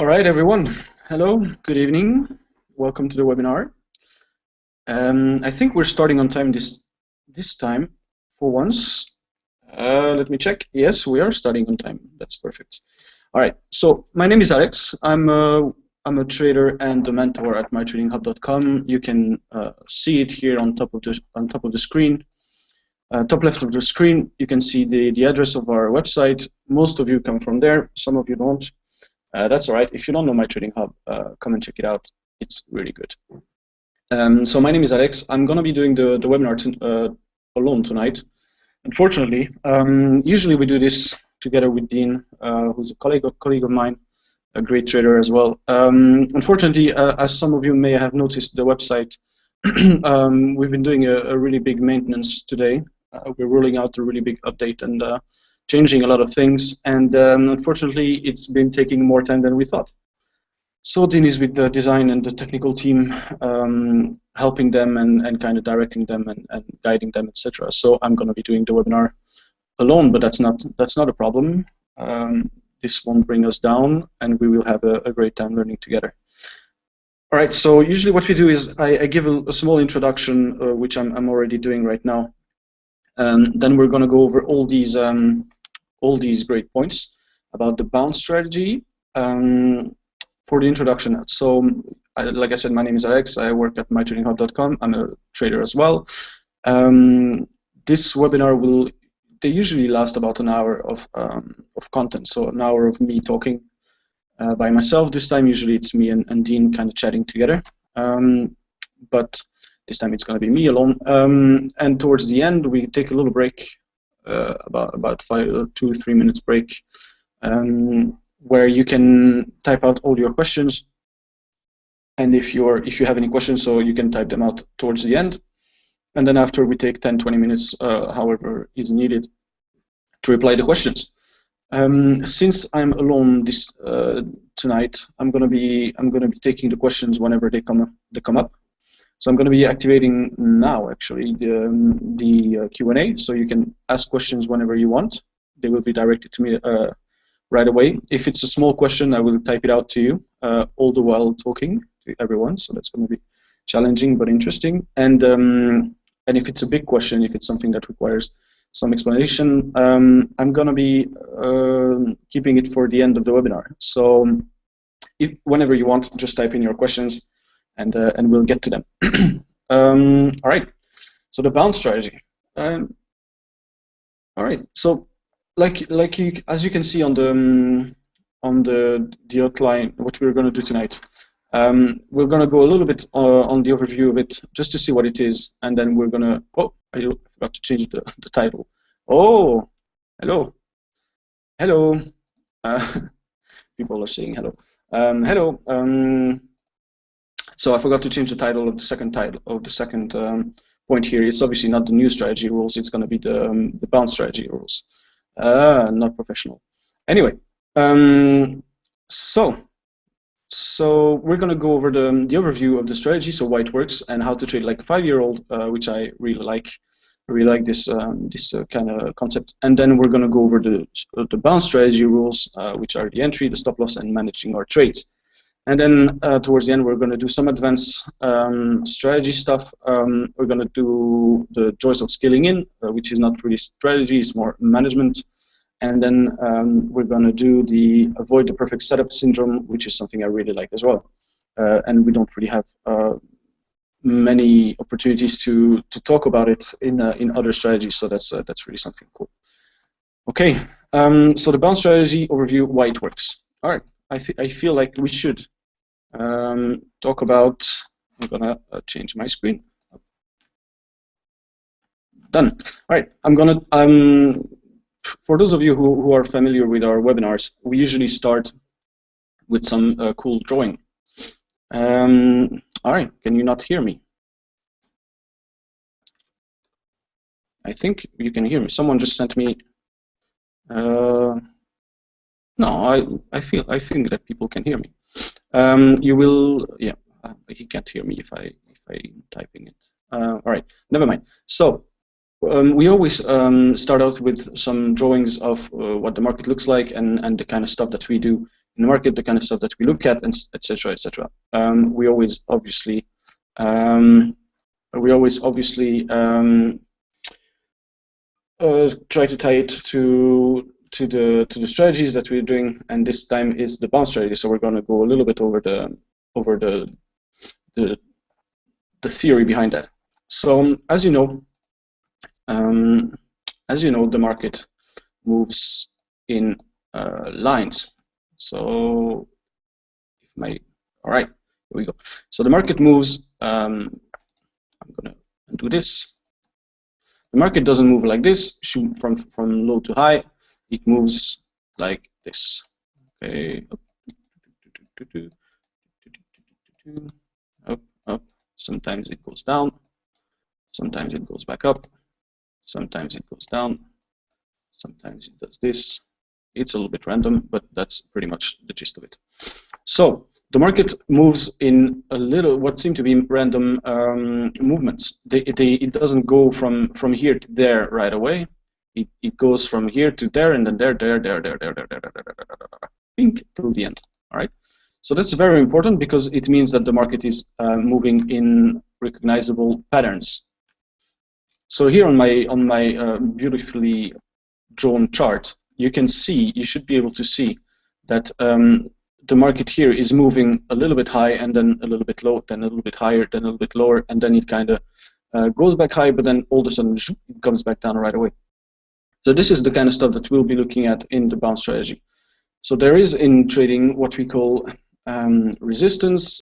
All right, everyone. Hello, good evening. Welcome to the webinar. I think we're starting on time this time for once. Let me check. Yes, we are starting on time. That's perfect. All right. So my name is Alex. I'm a trader and a mentor at mytradinghub.com. You can see it here on top of the screen. Top left of the screen, you can see the address of our website. Most of you come from there. Some of you don't. That's all right. If you don't know My Trading Hub, come and check it out. It's really good. So my name is Alex. I'm going to be doing the webinar alone tonight. Unfortunately, usually we do this together with Dean, who's a colleague of mine, a great trader as well. Unfortunately, as some of you may have noticed, the website, we've been doing a really big maintenance today. We're rolling out a really big update and changing a lot of things, and unfortunately it's been taking more time than we thought. So Dean is with the design and the technical team, helping them and kind of directing them and guiding them, etc. So I'm going to be doing the webinar alone, but that's not a problem. This won't bring us down, and we will have a great time learning together. All right, so usually what we do is I give a small introduction, which I'm already doing right now. Then we're going to go over all these great points about the bounce strategy for the introduction. So, like I said, my name is Alex. I work at mytradinghub.com. I'm a trader as well. This webinar they usually last about an hour of content, so an hour of me talking by myself. This time, usually it's me and Dean kind of chatting together. But this time it's going to be me alone. And towards the end, we take a little break, about 2-3 minutes break, where you can type out all your questions. And if you have any questions, so you can type them out towards the end. And then after, we take 10-20 minutes, however is needed, to reply the questions. Since I'm alone tonight, I'm gonna be taking the questions whenever they come up. So I'm going to be activating now, actually, the Q&A, so you can ask questions whenever you want. They will be directed to me right away. If it's a small question, I will type it out to you, all the while talking to everyone. So that's going to be challenging but interesting. And if it's a big question, if it's something that requires some explanation, I'm going to be keeping it for the end of the webinar. So whenever you want, just type in your questions, and we'll get to them. All right. So the bounce strategy. All right. So as you can see on the outline, what we're going to do tonight, we're going to go a little bit on the overview of it, just to see what it is, and then we're going to. Oh, I forgot to change the title. Oh, hello. People are saying hello. Hello. So I forgot to change the title of the second point here. It's obviously not the new strategy rules. It's going to be the bounce strategy rules. Not professional. Anyway, so we're going to go over the overview of the strategy, so why it works and how to trade like a 5-year-old, which I really like. I really like this kind of concept. And then we're going to go over the bounce strategy rules, which are the entry, the stop loss, and managing our trades. And then towards the end, we're going to do some advanced strategy stuff. We're going to do the joys of scaling in, which is not really strategy, it's more management. And then we're going to do the avoid the perfect setup syndrome, which is something I really like as well. And we don't really have many opportunities to talk about it in other strategies, so that's really something cool. Okay, so the bounce strategy overview, why it works. All right, I feel like we should talk about. I'm gonna change my screen. Done. All right, I'm gonna. For those of you who are familiar with our webinars, we usually start with some cool drawing. All right, can you not hear me? I think you can hear me. Someone just sent me. No, I think that people can hear me. You will, yeah. He can't hear me if I'm typing it. All right, never mind. So we always start out with some drawings of what the market looks like and the kind of stuff that we do in the market, the kind of stuff that we look at, and etc. etc. We always obviously try to tie it to the strategies that we're doing, and this time is the bounce strategy. So we're going to go a little bit over the theory behind that. So as you know, the market moves in lines. So all right, here we go. So the market moves. I'm going to undo this. The market doesn't move like this, shoot from low to high. It moves like this. Okay, up, up. Sometimes it goes down. Sometimes it goes back up. Sometimes it goes down. Sometimes it does this. It's a little bit random, but that's pretty much the gist of it. So the market moves in what seem to be random movements. It doesn't go from here to there right away. It goes from here to there, and then there, pink till the end. All right. So that's very important because it means that the market is moving in recognizable patterns. So here on my beautifully drawn chart, you should be able to see that the market here is moving a little bit high and then a little bit low, then a little bit higher, then a little bit lower, and then it kind of goes back high, but then all of a sudden it comes back down right away. So this is the kind of stuff that we'll be looking at in the bounce strategy. So there is in trading what we call resistance